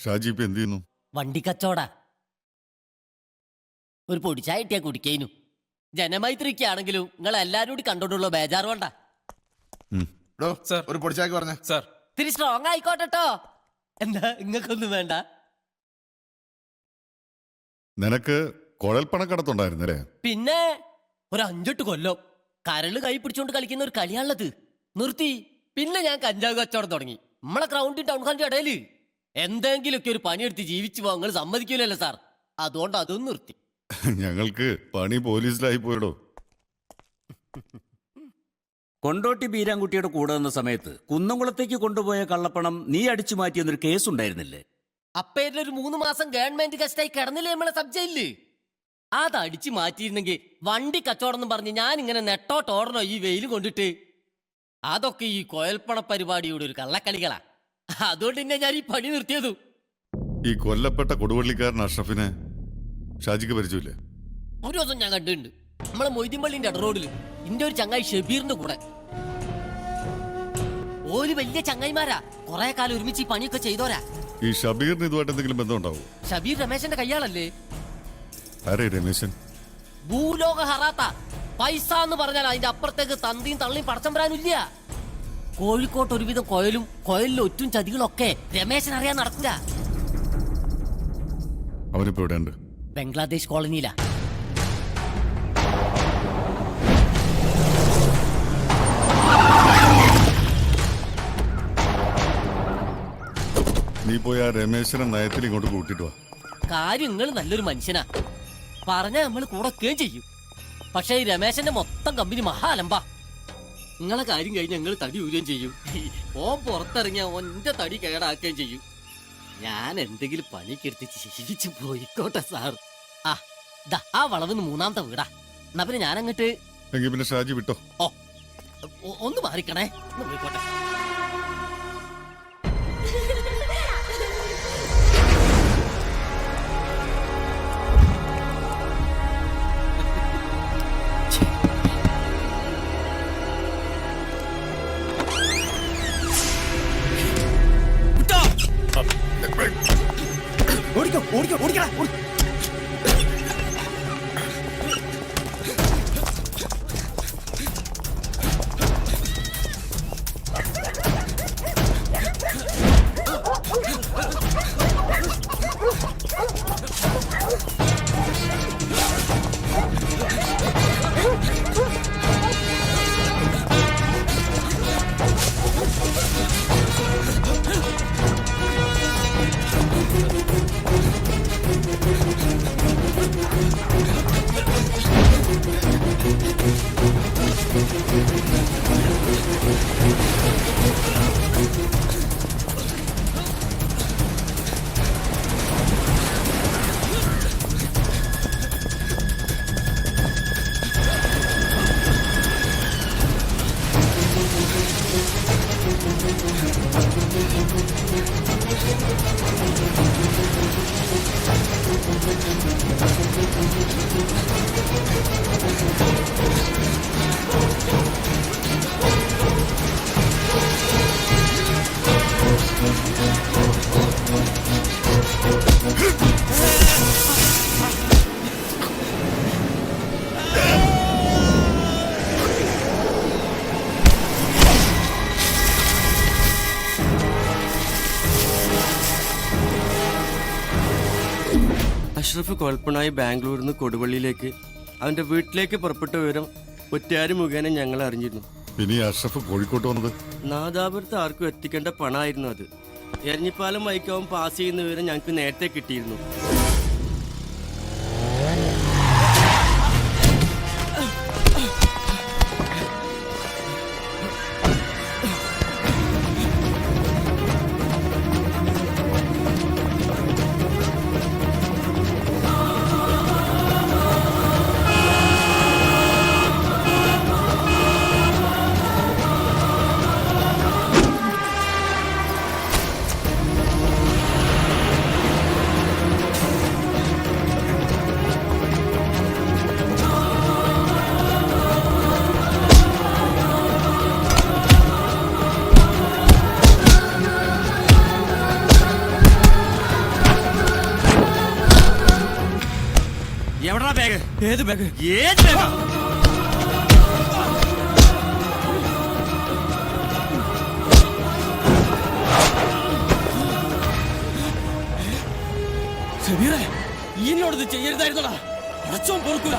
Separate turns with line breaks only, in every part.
ഷാജി ഇപ്പൊ എന്ത് ചെയ്യുന്നു?
വണ്ടി കച്ചോടാ. ഒരു പൊടിച്ചായിട്ടിയാ കുടിക്കേനു. ജനമൈത്രിക്കാണെങ്കിലും നിങ്ങൾ എല്ലാരും കൂടി കണ്ടോണ്ടുള്ള ബേജാറ് വേണ്ട.
ഒരു പൊടിച്ചാക്ക് പറഞ്ഞ
സാർ.
ഇത്തിരി സ്ട്രോങ് ആയിക്കോട്ടെട്ടോ. എന്താ ഇങ്ങക്കൊന്നും വേണ്ട?
നിനക്ക് കുഴൽപ്പണക്കടത്തുണ്ടായിരുന്നല്ലേ?
പിന്നെ ഒരു 5-8 കൊല്ലം കരള് കൈ പിടിച്ചോണ്ട് കളിക്കുന്ന ഒരു കളിയാണത്. നിർത്തി. പിന്നെ ഞാൻ കഞ്ചാവ് കച്ചവടം തുടങ്ങി. നമ്മളെ ഗ്രൗണ്ടിൽ ടൗൺ ഹാളിന്റെ ഇടയില് എന്തെങ്കിലുമൊക്കെ ഒരു പണിയെടുത്ത് ജീവിച്ചു പോകാൻ നിങ്ങൾ സമ്മതിക്കൂലല്ലോ സാർ. അതുകൊണ്ട് അതും നിർത്തി.
ഞങ്ങൾക്ക് പണി പോലീസിലായി പോയടോ.
കൊണ്ടോട്ടി ബീരാൻകുട്ടിയുടെ കൂടെ നിന്ന സമയത്ത് കുന്നംകുളത്തേക്ക് കൊണ്ടുപോയ കള്ളപ്പണം നീ അടിച്ചു മാറ്റിയെന്നൊരു കേസ് ഉണ്ടായിരുന്നില്ലേ?
അപ്പേരിലൊരു 3 മാസം ഗവൺമെന്റ് കഷ്ടായി കിടന്നില്ലേ നമ്മളെ സബ്ജയില്. അത് അടിച്ചു മാറ്റിയിരുന്നെങ്കിൽ വണ്ടി കച്ചവടം എന്ന് പറഞ്ഞ് ഞാൻ ഇങ്ങനെ നെട്ടോട്ടോടണോ ഈ വെയിൽ കൊണ്ടിട്ട്? അതൊക്കെ ഈ കോയൽപ്പണ പരിപാടിയുടെ ഒരു കള്ളക്കളികളാ. അതുകൊണ്ട് തന്നെ ഞാൻ ഈ പണി നിർത്തിയതു.
ഈ കൊല്ലപ്പെട്ട കൊടുവള്ളിക്കാരൻ അഷ്റഫിനെ ഷാജിക്ക് പരിചയമില്ലേ?
ഒരു ദിവസം ഞാൻ കണ്ടിട്ടുണ്ട്. നമ്മളെ മൊയ്തീൻപള്ളിന്റെ ഇട റോഡില് ഇന്റെ ഒരു ചങ്ങായി ഷബീറിന്റെ കൂടെ. ഒരു വലിയ ചങ്ങായിമാരാ, കുറെ കാലം ഒരുമിച്ച് ഈ പണിയൊക്കെ ചെയ്തോരാ.
ഈ ഷബീറിന് ഇതുമായിട്ട് എന്തെങ്കിലും ബന്ധമുണ്ടാവോ?
ഷബീർ രമേശന്റെ കയ്യാളല്ലേ?
ആരേ രമേശൻ?
ഭൂലോക ഹറാത്ത. പൈസ എന്ന് പറഞ്ഞാൽ അതിന്റെ അപ്പുറത്തേക്ക് തന്തിയും തള്ളിയും പടച്ചംപരാനില്ല. കോഴിക്കോട്ട് ഒരുവിധം കൊയലും കൊയലിലെ ഒറ്റും ചതികളൊക്കെ രമേശൻ അറിയാൻ നടക്കില്ല.
അവനിപ്പോ ഇവിടെ ഉണ്ട്.
ബംഗ്ലാദേശ് കോളനിയിലാ.
നീ പോയി ആ രമേശനെ നയത്തിൽ ഇങ്ങോട്ട് കൂട്ടിട്ട് വാ.
കാര്യം നിങ്ങൾ നല്ലൊരു മനുഷ്യനാ. പറഞ്ഞാൽ നമ്മൾ കൂടൊക്കെയും ചെയ്യും. പക്ഷെ ഈ രമേശന്റെ മൊത്തം കമ്പനി മഹാലമ്പാ. നിങ്ങളെ കാര്യം കഴിഞ്ഞ് ഞങ്ങൾ തടി ഊരുകയും ചെയ്യും. ഓൻ പുറത്തിറങ്ങിയ ഓന്റെ തടി കേടാക്കുകയും ചെയ്യും. ഞാൻ എന്തെങ്കിലും പണിക്കെടുത്ത് ജീവിച്ചു പോയിക്കോട്ടെ സാർ. ആ വളവിന്ന് 3ാമത്തെ വീടാ. എന്നാ പിന്നെ ഞാൻ അങ്ങോട്ട്.
എങ്കിൽ പിന്നെ ഷാജി വിട്ടോ.
ഒന്ന് മാറിക്കണേ. ഒന്ന് പോയിക്കോട്ടെ.
ഓടിക്കോ ഓടിക്കോ ഓടിക്കടാ.
അഷ്റഫ് കൊൽപ്പണായി ബാംഗ്ലൂരിൽ നിന്ന് കൊടുവള്ളിയിലേക്ക് അവന്റെ വീട്ടിലേക്ക് പുറപ്പെട്ട വിവരം ഒറ്റയാര് മുഖേന ഞങ്ങൾ അറിഞ്ഞിരുന്നു.
ഇനി അഷ്റഫ് കോഴിക്കോട്ട് വന്നത്?
നാദാപുരത്ത് ആർക്കും എത്തിക്കേണ്ട പണമായിരുന്നു അത്. എരഞ്ഞിപ്പാലം വൈക്കാവും പാസ് ചെയ്യുന്ന വിവരം ഞങ്ങൾക്ക് നേരത്തെ കിട്ടിയിരുന്നു.
എവിടാ ബാഗ്?
ഏത് ബാഗ്?
ഏത് ബാഗാ?
ഷബീറെ, ഈ എന്നോട് ഇത് ചെയ്യരുതായിരുന്നടാ. അടച്ചോൻ പൊറുക്കൂല.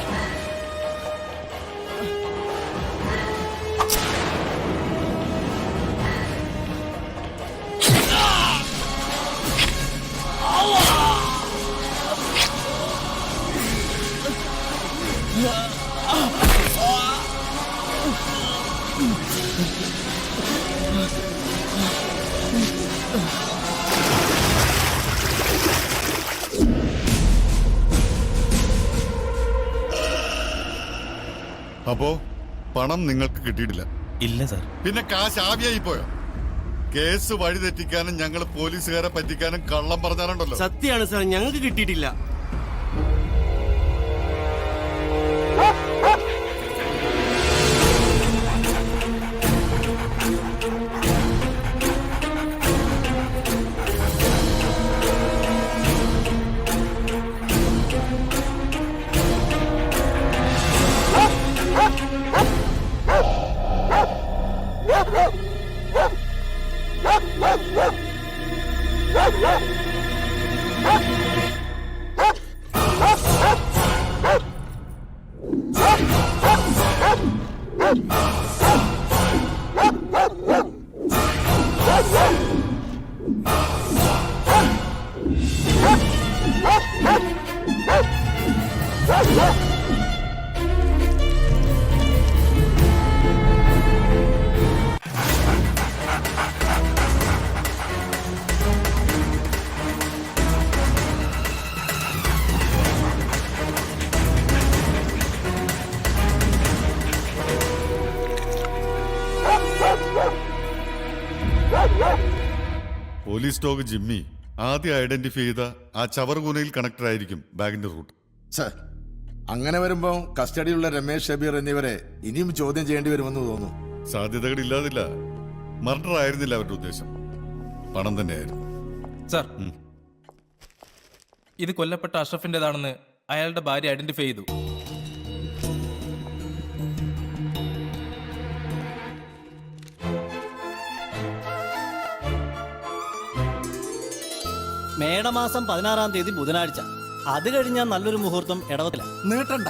അപ്പോ പണം നിങ്ങൾക്ക് കിട്ടിയിട്ടില്ല?
ഇല്ല സാർ.
പിന്നെ കാശ് ആവിയായി പോയോ? കേസ് വഴിതെറ്റിക്കാനും ഞങ്ങൾ പോലീസുകാരെ പറ്റിക്കാനും കള്ളം പറഞ്ഞാലുണ്ടല്ലോ.
സത്യമാണ് സാർ, ഞങ്ങൾക്ക് കിട്ടിയിട്ടില്ല.
പോലീസ് ഡോഗ് ജിമ്മി ആദ്യം ഐഡന്റിഫൈ ചെയ്ത ആ ചവറുകൂനയിൽ കണക്ടർ ആയിരിക്കും ബാഗിന്റെ റൂട്ട്.
സർ, അങ്ങനെ വരുമ്പോൾ കസ്റ്റഡിയിലുള്ള രമേശ് ഷബീർ എന്നിവരെ ഇനിയും ചോദ്യം ചെയ്യേണ്ടി വരുമെന്ന് തോന്നുന്നു.
സാധ്യതകൾ ഇല്ലാതില്ല. മർഡർ ആയിരുന്നില്ല അവരുടെ ഉദ്ദേശം, പണം തന്നെയായിരുന്നു.
സാർ, ഇത് കൊല്ലപ്പെട്ട അഷ്റഫിന്റേതാണെന്ന് അയാളുടെ ഭാര്യ ഐഡന്റിഫൈ ചെയ്തു.
മേടമാസം 16-ാം തീയതി ബുധനാഴ്ച. അത് കഴിഞ്ഞാൽ നല്ലൊരു മുഹൂർത്തം ഇടവത്തില.
നീട്ടണ്ട,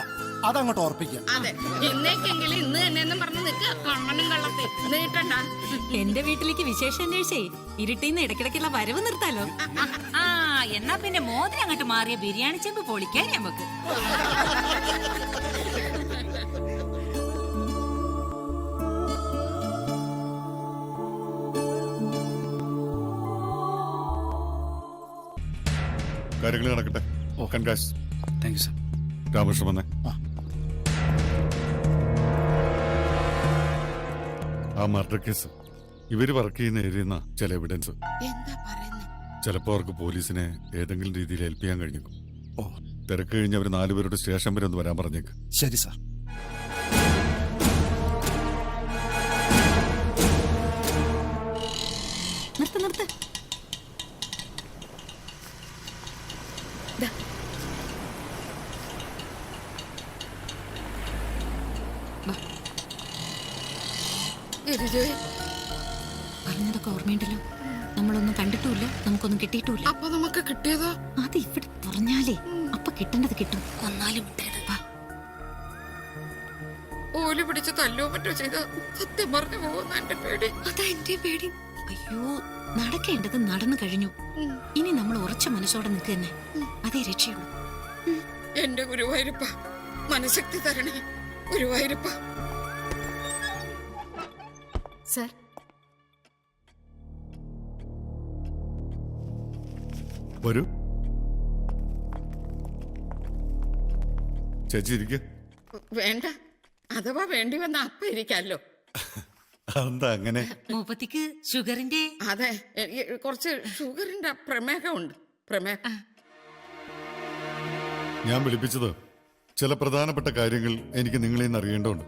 അതങ്ങോട്ട് ഓർപ്പിക്കാം.
അതെ, ഇന്നേക്കെങ്കിലും ഇന്ന് തന്നെ പറഞ്ഞു നിൽക്കുക. കണ്ണനും കള്ളത്തെ നീട്ടണ്ട.
എന്റെ വീട്ടിലേക്ക് വിശേഷം അന്വേഷിച്ചേ ഇരുട്ടിന്ന് ഇടയ്ക്കിടയ്ക്കുള്ള വരവ് നിർത്താലോ.
ആ, എന്നാ പിന്നെ മോതിരം അങ്ങോട്ട് മാറിയ ബിരിയാണി ചെമ്പ് പൊളിക്കാൻ നമുക്ക്.
കാര്യങ്ങൾ നടക്കട്ടെ. കൺകാശ്.
Thank you sir.
രാമകൃഷ്ണൻ വന്നേ. ആ മർഡർ കേസ് ഇവര് വർക്ക് ചെയ്യുന്ന ഏരിയ ചില എവിഡൻസ്.
എന്താ പറയുന്നത്?
ചിലപ്പോ അവർക്ക് പോലീസിനെ ഏതെങ്കിലും രീതിയിൽ ഹെൽപ്പ് ചെയ്യാൻ കഴിഞ്ഞേക്കും. തിരക്ക് കഴിഞ്ഞ് അവർ 4 പേരുടെ സ്റ്റേഷൻ വരെ ഒന്ന് വരാൻ പറഞ്ഞേക്ക്.
ശരി സാർ.
നിർത്ത് നിർത്ത്. പറഞ്ഞതൊക്കെ ഓർമ്മയുണ്ടല്ലോ. നമ്മളൊന്നും കണ്ടിട്ടുമില്ല, നമുക്കൊന്നും കിട്ടിയിട്ടുമില്ല.
അപ്പൊ നമുക്ക് കിട്ടിയതോ?
അത് ഇവിടെ പറഞ്ഞാലേ അപ്പൊ കിട്ടേണ്ടത് കിട്ടും. കൊന്നാലും
ഓല് പിടിച്ച് തല്ലോ മറ്റോ ചെയ്ത സത്യം പറഞ്ഞു പോകുന്ന എന്റെ പേടി.
അതാ എന്റെ പേടി. അയ്യോ, നടക്കേണ്ടത് നടന്നു കഴിഞ്ഞു. ഇനി നമ്മൾ ഉറച്ച മനസ്സോടെ നിൽക്കുക തന്നെ. അതേ രക്ഷയുള്ളൂ.
എന്റെ ഗുരുവായൂരപ്പ, മനഃശക്തി തരണേ ഗുരുവായൂരപ്പ.
സർ,
വരൂ ചേച്ചി, ഇരിക്ക.
വേണ്ട, അഥവാ വേണ്ടി വന്ന അപ്പ ഇരിക്കാലോ.
അതെന്താ അങ്ങനെ?
മൂപ്പത്തിക്ക് ഷുഗറിന്റെ.
അതെ, കുറച്ച് ഷുഗറിന്റെ പ്രമേഹമുണ്ട്. പ്രമേഹം.
ഞാൻ വിളിപ്പിച്ചത് ചില പ്രധാനപ്പെട്ട കാര്യങ്ങൾ എനിക്ക് നിങ്ങളിൽ നിന്ന് അറിയേണ്ടതുണ്ട്.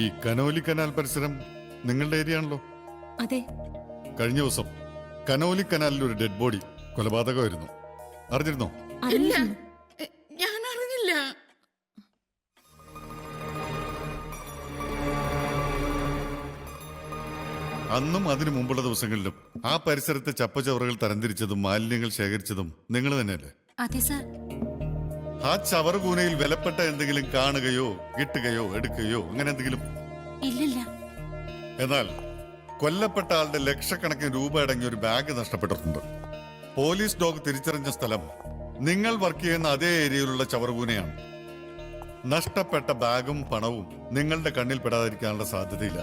ഈ കനോലി കനാൽ പരിസരം നിങ്ങളുടെ ഏരിയ ആണല്ലോ?
അതെ.
കഴിഞ്ഞ ദിവസം കനോലി കനാലിൽ ഒരു ഡെഡ് ബോഡി കൊലപാതകമായിരുന്നു. അറിഞ്ഞിരുന്നോ?
ഇല്ല, ഞാൻ അറിഞ്ഞില്ല.
അന്നും അതിനു മുമ്പുള്ള ദിവസങ്ങളിലും ആ പരിസരത്തെ ചപ്പുചവറുകൾ തരംതിരിച്ചതും മാലിന്യങ്ങൾ ശേഖരിച്ചതും നിങ്ങൾ തന്നെയല്ലേ?
അതെ സാർ.
ആ ചവറുകൂനയിൽ വിലപ്പെട്ട എന്തെങ്കിലും കാണുകയോ കിട്ടുകയോ എടുക്കുകയോ അങ്ങനെ എന്തെങ്കിലും?
ഇല്ലില്ല.
എന്നാൽ കൊല്ലപ്പെട്ട ആളുടെ ലക്ഷക്കണക്കിന് രൂപ അടങ്ങിയ ഒരു ബാഗ് നഷ്ടപ്പെട്ടിട്ടുണ്ട്. പോലീസ് ഡോഗ് തിരിച്ചറിഞ്ഞ സ്ഥലം നിങ്ങൾ വർക്ക് ചെയ്യുന്ന അതേ ഏരിയയിലുള്ള ചവറുകൂനയാണ്. നഷ്ടപ്പെട്ട ബാഗും പണവും നിങ്ങളുടെ കണ്ണിൽ പെടാതിരിക്കാനുള്ള സാധ്യതയില്ല.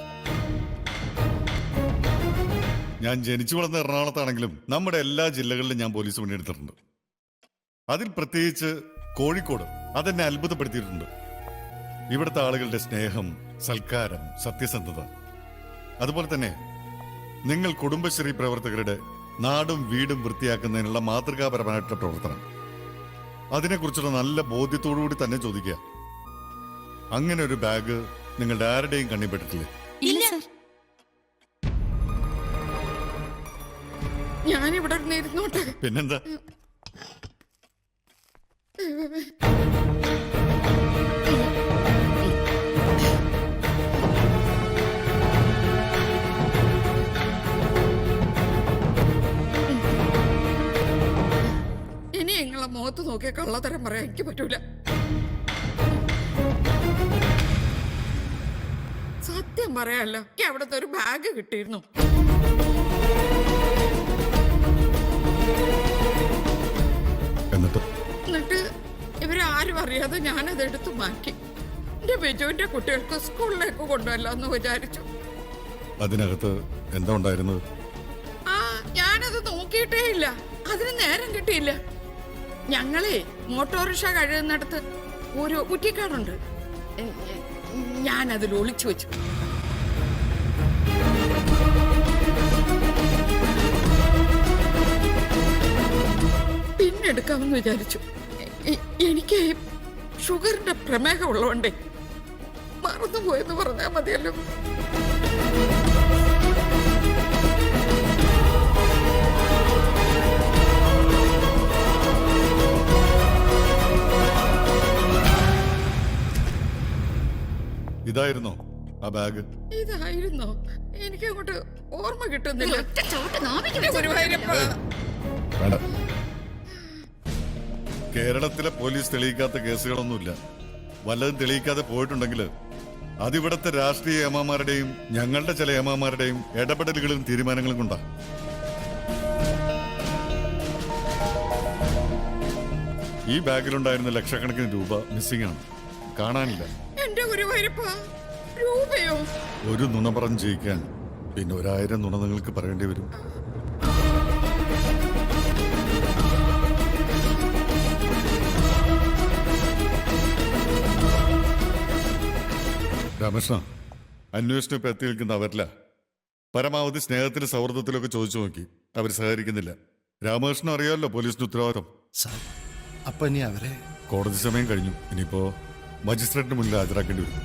ഞാൻ ജനിച്ചു വളർന്ന എറണാകുളത്താണെങ്കിലും നമ്മുടെ എല്ലാ ജില്ലകളിലും ഞാൻ പോലീസ് പണിയെടുത്തിട്ടുണ്ട്. അതിൽ പ്രത്യേകിച്ച് കോഴിക്കോട് അതെന്നെ അത്ഭുതപ്പെടുത്തിയിട്ടുണ്ട്. ഇവിടുത്തെ ആളുകളുടെ സ്നേഹം, സൽക്കാരം, സത്യസന്ധത, അതുപോലെ തന്നെ നിങ്ങൾ കുടുംബശ്രീ പ്രവർത്തകരുടെ നാടും വീടും വൃത്തിയാക്കുന്നതിനുള്ള മാതൃകാപരമായിട്ടുള്ള പ്രവർത്തനം, അതിനെക്കുറിച്ചുള്ള നല്ല ബോധ്യത്തോടുകൂടി തന്നെ ചോദിക്കുക. അങ്ങനെ ഒരു ബാഗ് നിങ്ങളുടെ ആരുടെയും കണ്ണിപ്പെട്ടിട്ടില്ലേ?
ഇല്ല സാർ.
ഞാനിവിടെ ഇരുന്നോട്ടെ.
പിന്നെന്താ?
ഇനി നിങ്ങളെ മുഖത്ത് നോക്കിയ കള്ളത്തരം പറയാൻ എനിക്ക് പറ്റൂല. സത്യം പറയാല്ല, എനിക്ക് അവിടുത്തെ ഒരു ബാഗ് കിട്ടിയിരുന്നു. എന്നിട്ട് ഇവരാരും അറിയാതെ ഞാനത് എടുത്തു മാറ്റി. എന്റെ ബിജുവിന്റെ കുട്ടികൾക്ക് സ്കൂളിലേക്ക് കൊണ്ടുവല്ലാന്ന് വിചാരിച്ചു.
അതിനകത്ത് എന്താ ഉണ്ടായിരുന്നത്?
ആ, ഞാനത് നോക്കിയിട്ടേ ഇല്ല. അതിന് നേരം കിട്ടിയില്ല. ഞങ്ങളെ മോട്ടോറിക്ഷ കഴുകുന്നിടത്ത് ഒരു കുറ്റിക്കാടുണ്ട്. ഞാനതിൽ ഒളിച്ചു വെച്ചു. പിന്നെടുക്കാമെന്ന് വിചാരിച്ചു. എനിക്ക് ഷുഗറിന്റെ പ്രമേഹം ഉള്ളതുകൊണ്ടേ മറന്നുപോയെന്ന് പറഞ്ഞാൽ മതിയല്ലോ.
ഇതായിരുന്നോ ആ ബാഗ്?
ഇതായിരുന്നോ? എനിക്ക് അങ്ങോട്ട് ഓർമ്മ കിട്ടുന്നില്ല.
വേണ്ട. കേരളത്തിലെ പോലീസ് തെളിയിക്കാത്ത കേസുകളൊന്നുമില്ല. വല്ലതും തെളിയിക്കാതെ പോയിട്ടുണ്ടെങ്കിൽ അതിവിടത്തെ രാഷ്ട്രീയ ഏമാമാരുടെയും ഞങ്ങളുടെ ചില ഏമാമാരുടെയും ഇടപെടലുകളും തീരുമാനങ്ങളും കൊണ്ടാ. ഈ ബാഗിലുണ്ടായിരുന്ന ലക്ഷക്കണക്കിന് രൂപ മിസ്സിംഗ് ആണ്, കാണാനില്ല.
എന്റെ ഗുരുവായൂരപ്പ, രൂപയോ?
ഒരു നുണ പറഞ്ഞ് ജയിക്കാൻ പിന്നെ 1000 നുണ നിങ്ങൾക്ക് പറയേണ്ടി വരും. രാമകൃഷ്ണ, അന്വേഷണം ഇപ്പൊ എത്തി നിൽക്കുന്ന അവരില്ല. പരമാവധി സ്നേഹത്തിലും സൗഹൃദത്തിലൊക്കെ ചോദിച്ചു നോക്കി, അവർ സഹകരിക്കുന്നില്ല. രാമകൃഷ്ണൻ അറിയാമല്ലോ പോലീസിന്റെ ഉത്തരവാദിത്തം.
സാർ, അപ്പൊ ഇനി അവരെ
കോടതി സമയം കഴിഞ്ഞു. ഇനിയിപ്പോ മജിസ്ട്രേറ്റിന് മുന്നിൽ ഹാജരാക്കേണ്ടി വരും.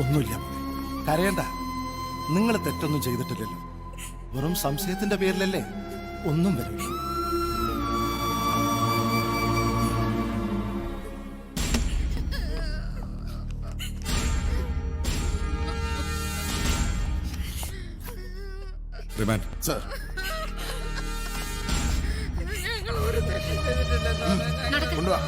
ഒന്നുമില്ല മോളെ. കരയണ്ട. നിങ്ങൾ തെറ്റൊന്നും ചെയ്തിട്ടില്ലല്ലോ. വെറും സംശയത്തിന്റെ പേരിലല്ലേ. ഒന്നും വരില്ല.
റിമാൻഡ്.
സാർ,
ഞങ്ങൾ ഒരു തെറ്റും ചെയ്തിട്ടില്ലെന്നാണ്.
കൊണ്ടുവാ.